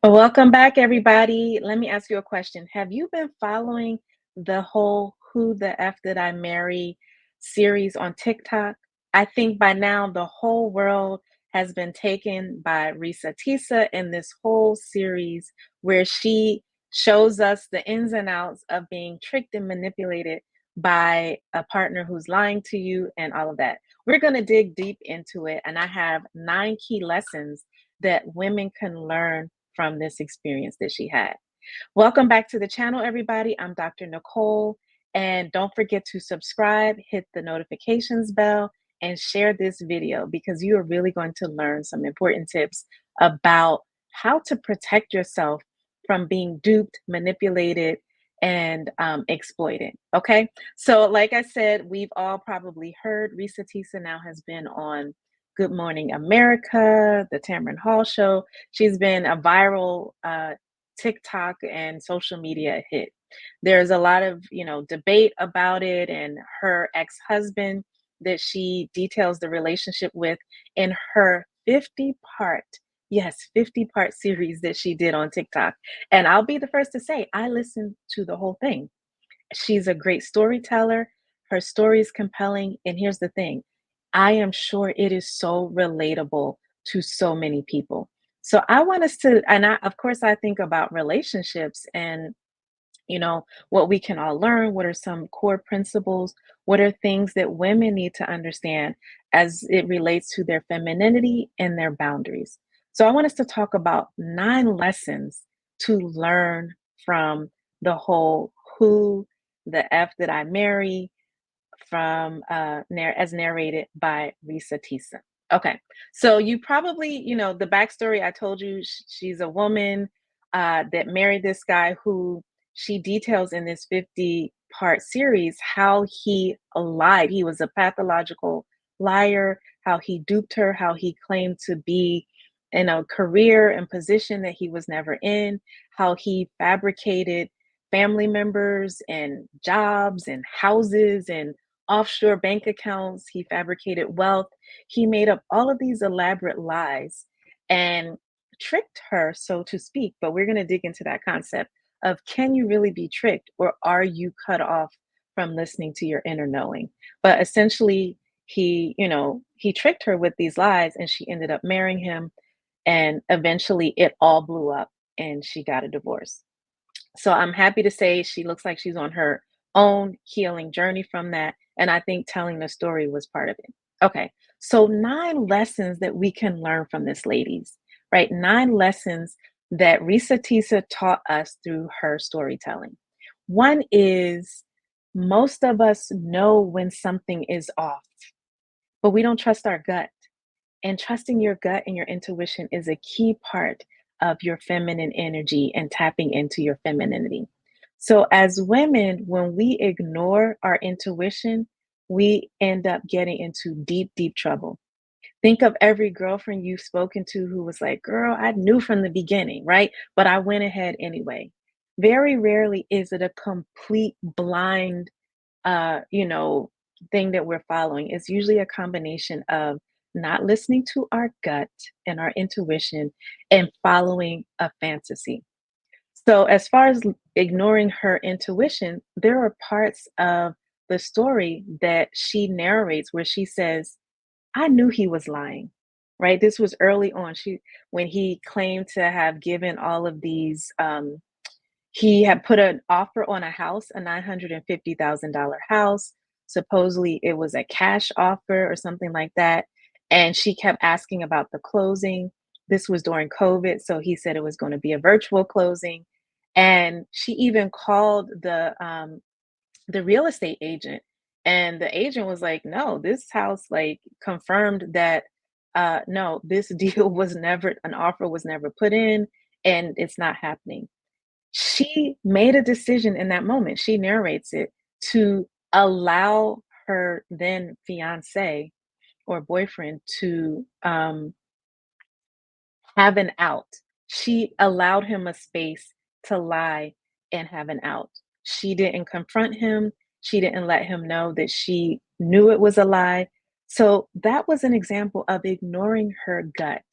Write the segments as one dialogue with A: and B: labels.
A: Welcome back, everybody. Let me ask you a question. Have you been following the whole Who the F Did I Marry series on TikTok? I think by now the whole world has been taken by Reesa Teesa in this whole series where she shows us the ins and outs of being tricked and manipulated by a partner who's lying to you and all of that. We're going to dig deep into it, and I have 9 key lessons that women can learn from this experience that she had. Welcome back to the channel, everybody. I'm Dr. Nicole, and don't forget to subscribe, hit the notifications bell, and share this video because you are really going to learn some important tips about how to protect yourself from being duped, manipulated, and exploited. Okay, so like I said, we've all probably heard Reesa Teesa now has been on Good Morning America, the Tamron Hall Show. She's been a viral TikTok and social media hit. There's a lot of, debate about it, and her ex-husband that she details the relationship with in her 50-part, yes, 50-part series that she did on TikTok. And I'll be the first to say I listened to the whole thing. She's a great storyteller. Her story is compelling. And here's the thing, I am sure it is so relatable to so many people. So I want us to, and of course, I think about relationships and, what we can all learn. What are some core principles? What are things that women need to understand as it relates to their femininity and their boundaries? So I want us to talk about 9 lessons to learn from the whole Who the F Did I Marry from as narrated by Reesa Teesa. Okay, so you probably, the backstory I told you, she's a woman that married this guy who she details in this 50-part series how he lied. He was a pathological liar, how he duped her, how he claimed to be in a career and position that he was never in, how he fabricated family members and jobs and houses and offshore bank accounts. He fabricated wealth. He made up all of these elaborate lies and tricked her, so to speak. But we're going to dig into that concept of, can you really be tricked, or are you cut off from listening to your inner knowing? But essentially, he tricked her with these lies, and she ended up marrying him. And eventually it all blew up and she got a divorce. So I'm happy to say she looks like she's on her own healing journey from that. And I think telling the story was part of it. Okay. So 9 lessons that we can learn from this, ladies, right? 9 lessons that Risa Tisa taught us through her storytelling. One is, most of us know when something is off, but we don't trust our gut. And trusting your gut and your intuition is a key part of your feminine energy and tapping into your femininity. So, as women, when we ignore our intuition, we end up getting into deep, deep trouble. Think of every girlfriend you've spoken to who was like, "Girl, I knew from the beginning, right? But I went ahead anyway." Very rarely is it a complete blind thing that we're following. Is usually a combination of not listening to our gut and our intuition and following a fantasy. So, as far as ignoring her intuition, there are parts of the story that she narrates where she says, I knew he was lying, right? This was early on. When he claimed to have given all of these, he had put an offer on a house, a $950,000 house. Supposedly it was a cash offer or something like that. And she kept asking about the closing. This was during COVID. So he said it was going to be a virtual closing. And she even called the real estate agent. And the agent was like, no, this house like confirmed that no, this deal was never, an offer was never put in, and it's not happening. She made a decision in that moment, she narrates it, to allow her then fiance or boyfriend to have an out. She allowed him a space to lie and have an out. She didn't confront him. She didn't let him know that she knew it was a lie. So that was an example of ignoring her gut.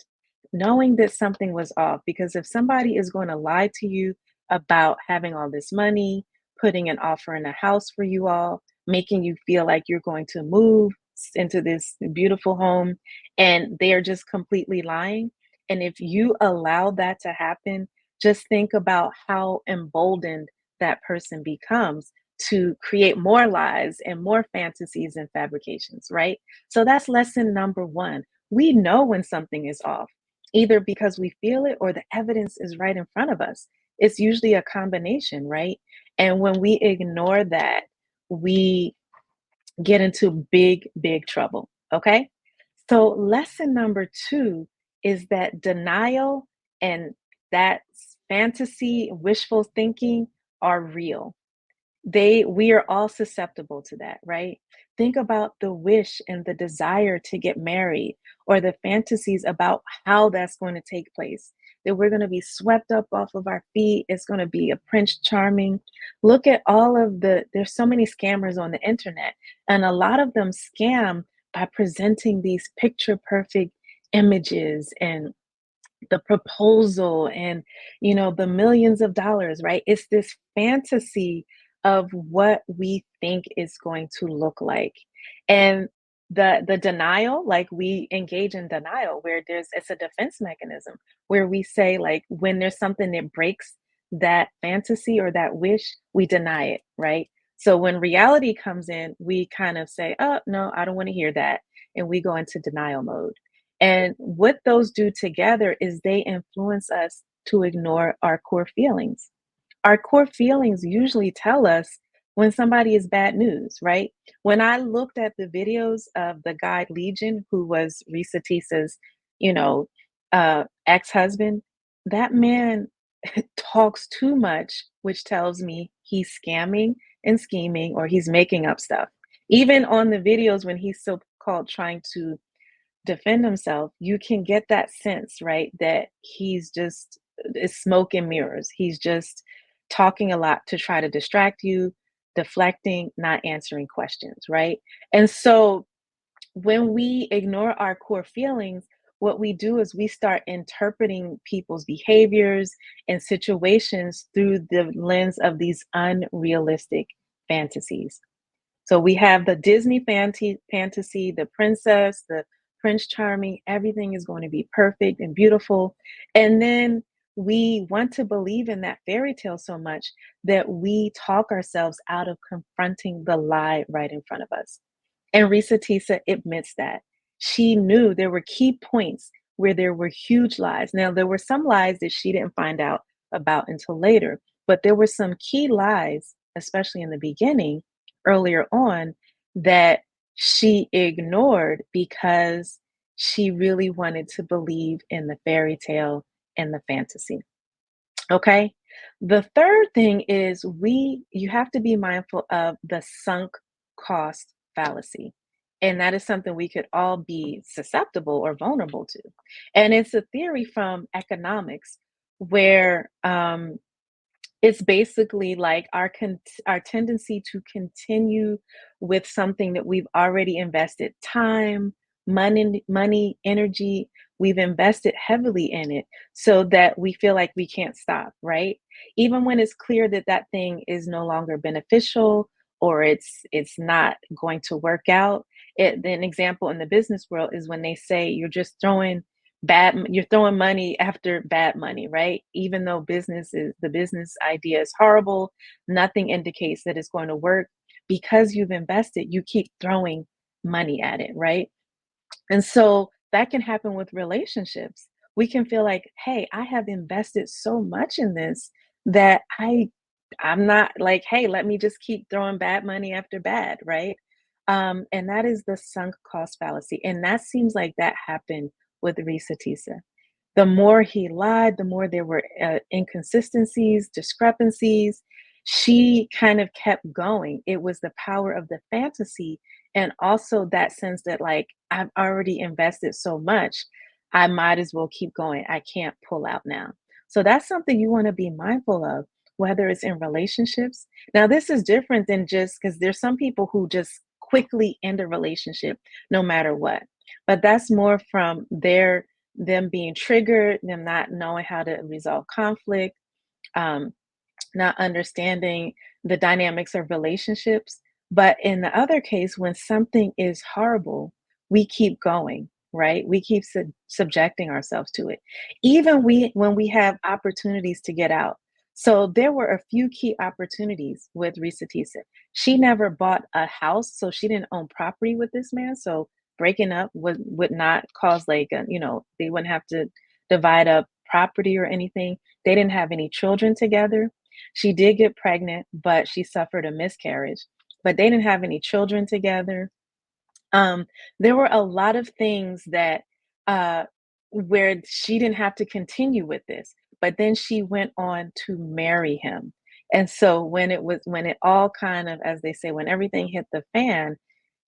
A: knowing that something was off. Because if somebody is going to lie to you about having all this money, putting an offer in a house for you all, making you feel like you're going to move into this beautiful home, and they are just completely lying. And if you allow that to happen, just think about how emboldened that person becomes to create more lies and more fantasies and fabrications, right? So that's lesson number one. We know when something is off, either because we feel it or the evidence is right in front of us. It's usually a combination, right? And when we ignore that, we get into big, big trouble. Okay. So, lesson number two is that denial and that fantasy, wishful thinking are real. We are all susceptible to that, right? Think about the wish and the desire to get married, or the fantasies about how that's going to take place, that we're going to be swept up off of our feet, it's going to be a prince charming. Look at all of there's so many scammers on the internet, and a lot of them scam by presenting these picture perfect images and the proposal and the millions of dollars, right? It's this fantasy of what we think is going to look like. And the denial, like, we engage in denial where it's a defense mechanism, where we say, like, when there's something that breaks that fantasy or that wish, we deny it, right? So when reality comes in, we kind of say, oh no, I don't want to hear that, and we go into denial mode. And what those do together is they influence us to ignore our core feelings. Our core feelings usually tell us when somebody is bad news, right? When I looked at the videos of the guy Legion, who was Reesa Teesa's, you know, ex-husband, that man talks too much, which tells me he's scamming and scheming, or he's making up stuff. Even on the videos when he's so called trying to defend himself, you can get that sense, right? That he's just it's smoke and mirrors. He's just talking a lot to try to distract you, deflecting, not answering questions, right? And so when we ignore our core feelings, what we do is we start interpreting people's behaviors and situations through the lens of these unrealistic fantasies. So we have the Disney fantasy, the princess, the Prince Charming, everything is going to be perfect and beautiful. And then we want to believe in that fairy tale so much that we talk ourselves out of confronting the lie right in front of us. And Risa Tisa admits that. She knew there were key points where there were huge lies. Now, there were some lies that she didn't find out about until later, but there were some key lies, especially in the beginning, earlier on, that she ignored because she really wanted to believe in the fairy tale and the fantasy. Okay. The third thing is you have to be mindful of the sunk cost fallacy. And that is something we could all be susceptible or vulnerable to. And it's a theory from economics where it's basically like our tendency to continue with something that we've already invested time, money, energy. We've invested heavily in it so that we feel like we can't stop, right? Even when it's clear that that thing is no longer beneficial, or it's not going to work out. An example in the business world is when they say you're throwing money after bad money, right? Even though the business idea is horrible, nothing indicates that it's going to work. Because you've invested, you keep throwing money at it, right? And so that can happen with relationships. We can feel like, hey, I have invested so much in this that I'm not, like, hey, let me just keep throwing bad money after bad, right? And that is the sunk cost fallacy. And that seems like that happened with Risa Tisa. The more he lied, the more there were inconsistencies, discrepancies. She kind of kept going. It was the power of the fantasy, and also that sense that, like, I've already invested so much, I might as well keep going. I can't pull out now. So that's something you want to be mindful of, whether it's in relationships. Now, this is different than just because there's some people who just quickly end a relationship no matter what. But that's more from their them being triggered, them not knowing how to resolve conflict, um, not understanding the dynamics of relationships. But in the other case, when something is horrible, we keep going, right? We keep subjecting ourselves to it, even when we have opportunities to get out. So there were a few key opportunities with Risa Tisa. She never bought a house, so she didn't own property with this man. So breaking up would not cause like they wouldn't have to divide up property or anything. They didn't have any children together. She did get pregnant, but she suffered a miscarriage. But they didn't have any children together. Um, there were a lot of things that uh, where she didn't have to continue with this, but then she went on to marry him. And so when it all kind of, as they say, when everything hit the fan,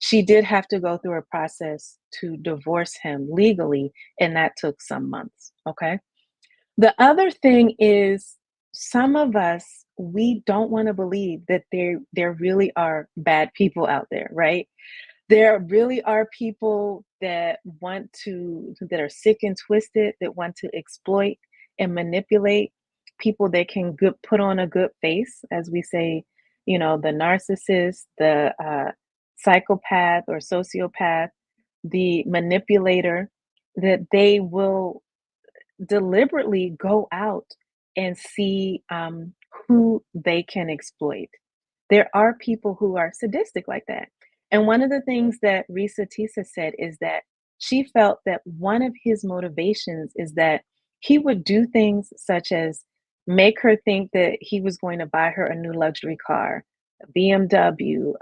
A: she did have to go through a process to divorce him legally, and that took some months. Okay. The other thing is some of us, we don't want to believe that there really are bad people out there, right? There really are people that that are sick and twisted, that want to exploit and manipulate people that can put on a good face, as we say, the narcissist, the psychopath or sociopath, the manipulator, that they will deliberately go out and see who they can exploit. There are people who are sadistic like that. And one of the things that Risa Tisa said is that she felt that one of his motivations is that he would do things such as make her think that he was going to buy her a new luxury car, a BMW,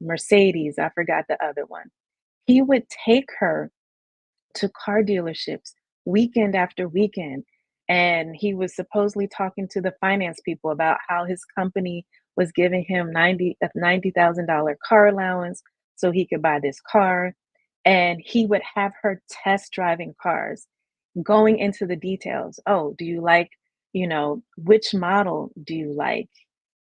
A: Mercedes, I forgot the other one. He would take her to car dealerships weekend after weekend. And he was supposedly talking to the finance people about how his company was giving him $90,000 car allowance so he could buy this car. And he would have her test driving cars, going into the details. Oh, do you like, which model do you like?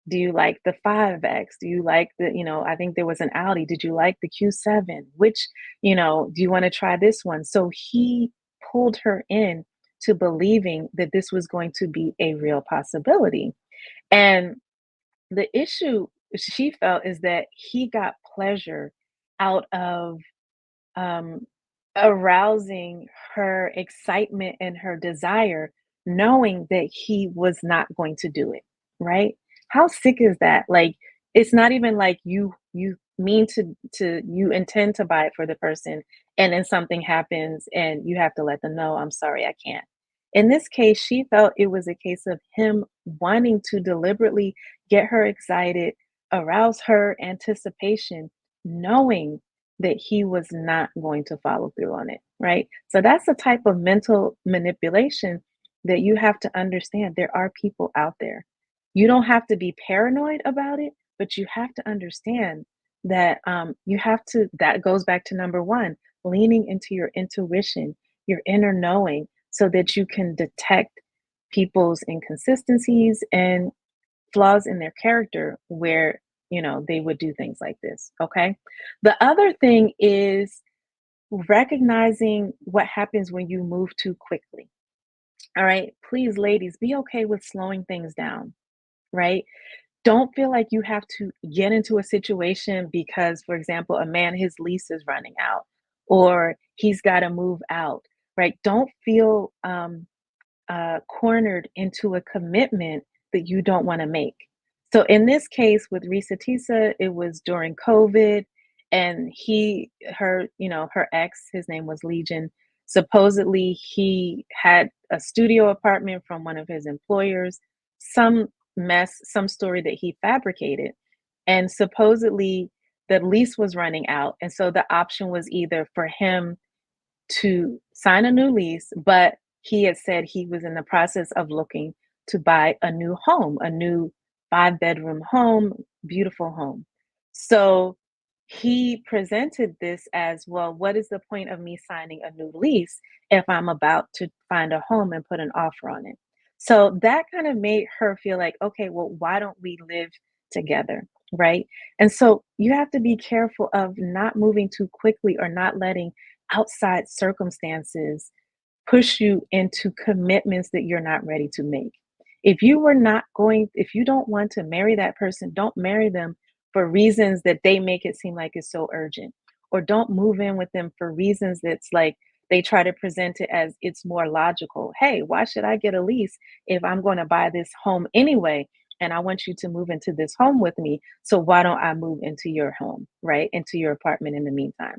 A: Do you like the 5X? Do you like I think there was an Audi. Did you like the Q7? Which, do you want to try this one? So he pulled her in to believing that this was going to be a real possibility. And the issue she felt is that he got pleasure out of um, arousing her excitement and her desire, knowing that he was not going to do it, right? How sick is that? Like, it's not even like you mean to you intend to buy it for the person, and then something happens and you have to let them know, I'm sorry, I can't. In this case, she felt it was a case of him wanting to deliberately get her excited, arouse her anticipation, knowing that he was not going to follow through on it, right? So that's the type of mental manipulation that you have to understand. There are people out there. You don't have to be paranoid about it, but you have to understand that that goes back to number one, leaning into your intuition, your inner knowing, so that you can detect people's inconsistencies and flaws in their character where they would do things like this. Okay. The other thing is recognizing what happens when you move too quickly. All right, please, ladies, be okay with slowing things down, right? Don't feel like you have to get into a situation because, for example, a man, his lease is running out or he's got to move out, right? Don't feel cornered into a commitment that you don't want to make. So in this case with Risa Tisa, it was during COVID, and her ex, his name was Legion. Supposedly, he had a studio apartment from one of his employers. Some story that he fabricated, and supposedly the lease was running out, and so the option was either for him to sign a new lease, but he had said he was in the process of looking to buy a new home, a new 5-bedroom home, beautiful home. So he presented this as, well, what is the point of me signing a new lease if I'm about to find a home and put an offer on it? So that kind of made her feel like, okay, well, why don't we live together? Right. And so you have to be careful of not moving too quickly or not letting outside circumstances push you into commitments that you're not ready to make. If you don't want to marry that person, don't marry them for reasons that they make it seem like it's so urgent. Or don't move in with them for reasons that's like they try to present it as it's more logical. Hey, why should I get a lease if I'm going to buy this home anyway? And I want you to move into this home with me. So why don't I move into your home, right? Into your apartment in the meantime.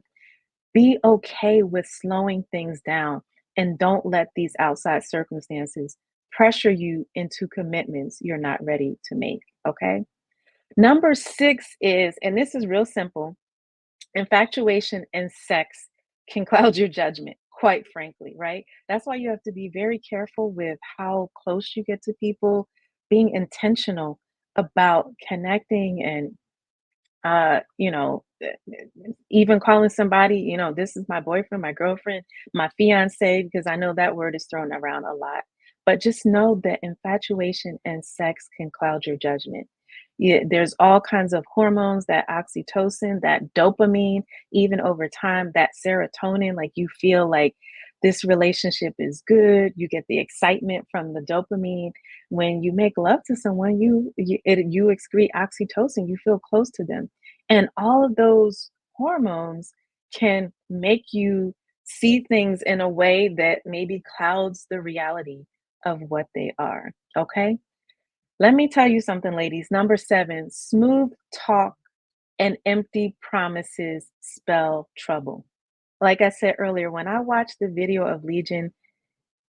A: Be okay with slowing things down and don't let these outside circumstances pressure you into commitments you're not ready to make. Okay. Number six is, and this is real simple, infatuation and sex can cloud your judgment, quite frankly, right? That's why you have to be very careful with how close you get to people, being intentional about connecting and even calling somebody, this is my boyfriend, my girlfriend, my fiance, because I know that word is thrown around a lot. But just know that infatuation and sex can cloud your judgment. Yeah, there's all kinds of hormones, that oxytocin, that dopamine, even over time, that serotonin, like you feel like this relationship is good. You get the excitement from the dopamine. When you make love to someone, you excrete oxytocin, you feel close to them, and all of those hormones can make you see things in a way that maybe clouds the reality of what they are. Okay. Let me tell you something, ladies. Number seven, smooth talk and empty promises spell trouble. Like I said earlier, when I watched the video of Legion,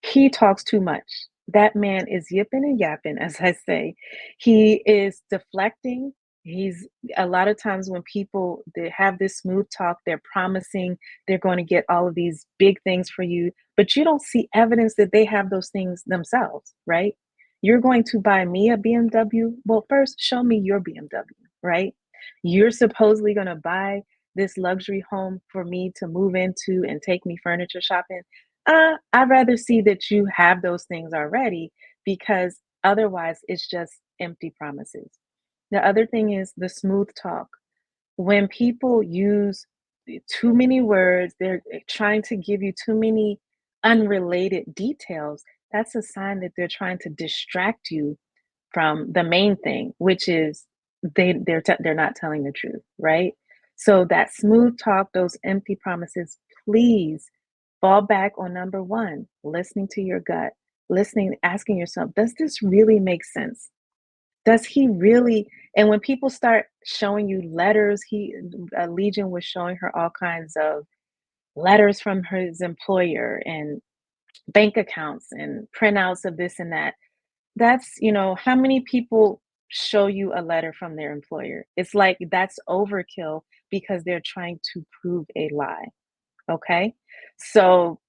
A: he talks too much. That man is yipping and yapping, as I say. He is deflecting. He's A lot of times when people they have this smooth talk, they're promising they're going to get all of these big things for you, but you don't see evidence that they have those things themselves, right? You're going to buy me a BMW. Well, first, show me your BMW, right? You're supposedly going to buy this luxury home for me to move into and take me furniture shopping. I'd rather see that you have those things already because otherwise it's just empty promises. The other thing is the smooth talk. When people use too many words, they're trying to give you too many unrelated details. That's a sign that they're trying to distract you from the main thing, which is they're not telling the truth, right? So that smooth talk, those empty promises, please fall back on number one, listening to your gut, listening, asking yourself, does this really make sense? Does he really? And when people start showing you letters, Legion was showing her all kinds of letters from his employer and bank accounts and printouts of this and that. How many people show you a letter from their employer? It's like that's overkill because they're trying to prove a lie. Okay. So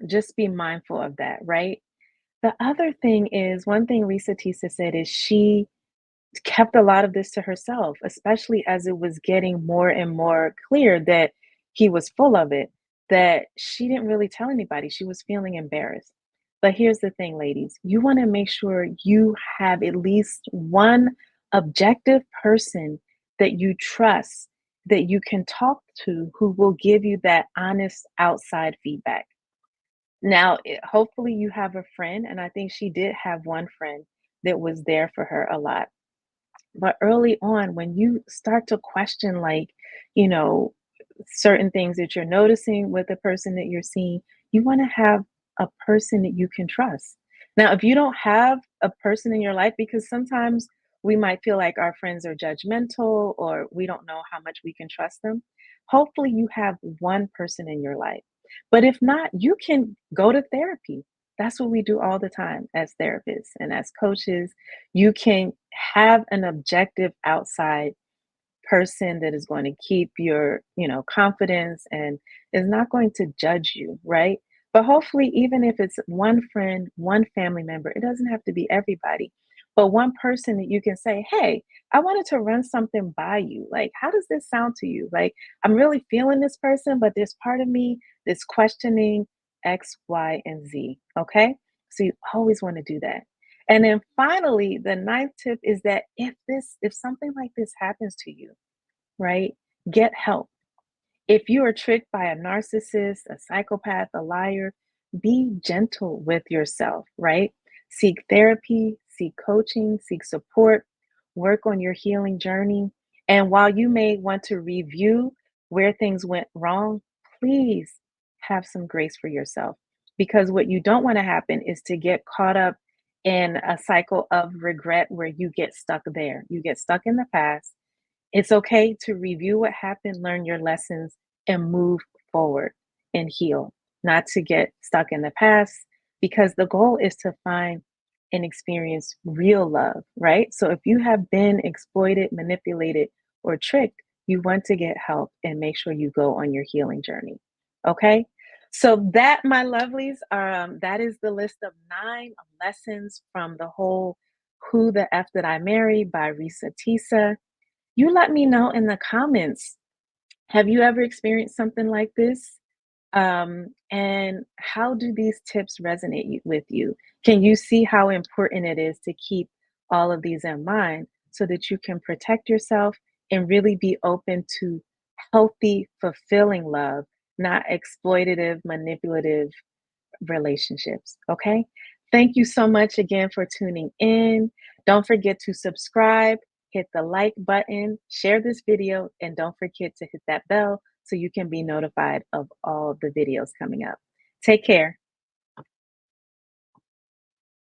A: just be mindful of that, right? The other thing is one thing Reesa Teesa said is she kept a lot of this to herself, especially as it was getting more and more clear that he was full of it, that she didn't really tell anybody. She was feeling embarrassed. But here's the thing, ladies, you want to make sure you have at least one objective person that you trust, that you can talk to, who will give you that honest outside feedback. Now, hopefully, you have a friend, and I think she did have one friend that was there for her a lot. But early on, when you start to question, like, you know, certain things that you're noticing with the person that you're seeing, you want to have a person that you can trust. Now, if you don't have a person in your life, because sometimes we might feel like our friends are judgmental or we don't know how much we can trust them, hopefully you have one person in your life. But if not, you can go to therapy. That's what we do all the time as therapists and as coaches. You can have an objective outside person that is going to keep your, confidence and is not going to judge you, right? But hopefully, even if it's one friend, one family member, it doesn't have to be everybody, but one person that you can say, hey, I wanted to run something by you. Like, how does this sound to you? Like, I'm really feeling this person, but there's part of me that's questioning X, Y, and Z. Okay. So you always want to do that. And then finally, the ninth tip is that if something like this happens to you, right? Get help. If you are tricked by a narcissist, a psychopath, a liar, be gentle with yourself, right? Seek therapy, seek coaching, seek support, work on your healing journey. And while you may want to review where things went wrong, please have some grace for yourself. Because what you don't want to happen is to get caught up in a cycle of regret where you get stuck there. You get stuck in the past. It's okay to review what happened, learn your lessons, and move forward and heal, not to get stuck in the past, because the goal is to find and experience real love, right? So if you have been exploited, manipulated, or tricked, you want to get help and make sure you go on your healing journey. Okay? So that, my lovelies, that is the list of 9 lessons from the whole Who the F Did I Marry by Reesa Teesa. You let me know in the comments. Have you ever experienced something like this? And how do these tips resonate with you? Can you see how important it is to keep all of these in mind so that you can protect yourself and really be open to healthy, fulfilling love, not exploitative, manipulative relationships. Okay. Thank you so much again for tuning in. Don't forget to subscribe, hit the like button, share this video, and don't forget to hit that bell so you can be notified of all the videos coming up. Take care.